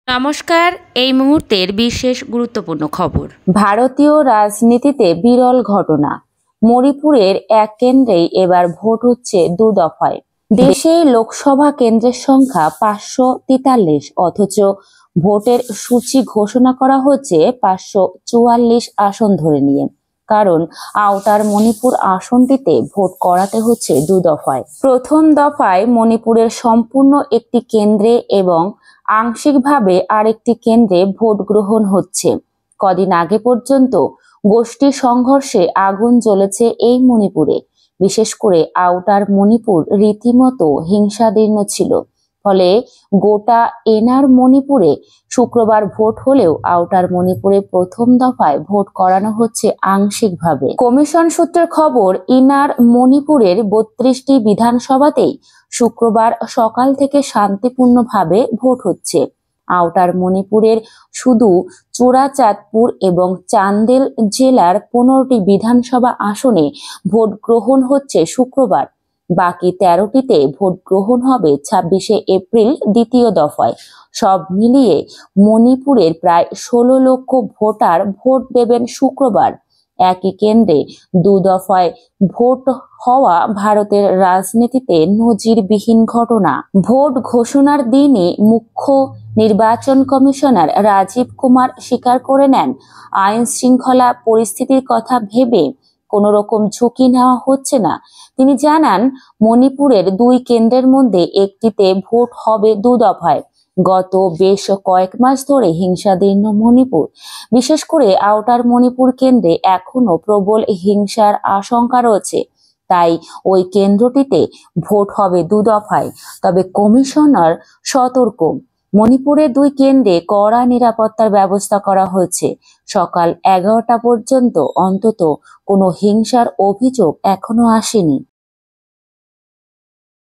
নমস্কার। এই মুহূর্তের বিশেষ গুরুত্বপূর্ণ খবর। ভারতীয় রাজনীতিতে বিরল ঘটনা। মণিপুরের এক কেন্দ্রেই এবার ভোট হচ্ছে দু দফায়। দেশে লোকসভা কেন্দ্রের সংখ্যা 543, অথচ ভোটের সূচি ঘোষণা করা হচ্ছে 544 আসন ধরে নিয়ে। কারণ আউটার মণিপুর আসনটিতে ভোট করাতে হচ্ছে দু দফায়। প্রথম দফায় মণিপুরের সম্পূর্ণ একটি কেন্দ্রে এবং আংশিকভাবে আরেকটি কেন্দ্রে ভোট গ্রহণ হচ্ছে। কদিন আগে পর্যন্ত গোষ্ঠী সংঘর্ষে আগুন জ্বলেছে এই মণিপুরে। বিশেষ করে আউটার মণিপুর রীতিমতো হিংসাদীর্ণ ছিল। ফলে গোটা এনার মণিপুরে শুক্রবার ভোট হলেও আউটার মণিপুরে প্রথম দফায় ভোট করানো হচ্ছে আংশিকভাবে। কমিশন সূত্রের খবর, ইনার মণিপুরের 32টি বিধানসভাতেই শুক্রবার সকাল থেকে শান্তিপূর্ণভাবে ভোট হচ্ছে। আউটার মণিপুরের শুধু চোরাচাঁদপুর এবং চান্দেল জেলার 15টি বিধানসভা আসনে ভোট গ্রহণ হচ্ছে শুক্রবার। বাকি 13টিতে ভোট গ্রহণ হবে 26শে এপ্রিল দ্বিতীয় দফায়। সব মিলিয়ে মণিপুরের প্রায় 16 লক্ষ ভোটার ভোট দেবেন শুক্রবার। একই কেন্দ্রে দু দফায় ভোট হওয়া ভারতের রাজনীতিতে নজিরবিহীন ঘটনা। ভোট ঘোষণার দিনই মুখ্য নির্বাচন কমিশনার রাজীব কুমার স্বীকার করে নেন, আইন শৃঙ্খলা পরিস্থিতির কথা ভেবে কোনো রকম ঝুঁকি নেওয়া হচ্ছে না। তিনি জানান, মণিপুরের দুই কেন্দ্রের মধ্যে একটিতে ভোট হবে দু দফায়। গত বেশ কয়েক মাস ধরে হিংসাদীর্ণ মণিপুর, বিশেষ করে আউটার মণিপুর কেন্দ্রে এখনো প্রবল হিংসার আশঙ্কা রয়েছে। তাই ওই কেন্দ্রটিতে ভোট হবে দু দফায়। তবে কমিশনার সতর্ক, মণিপুরের দুই কেন্দ্রে কড়া নিরাপত্তার ব্যবস্থা করা হয়েছে। সকাল 11টা পর্যন্ত অন্তত কোনো হিংসার অভিযোগ এখনো আসেনি।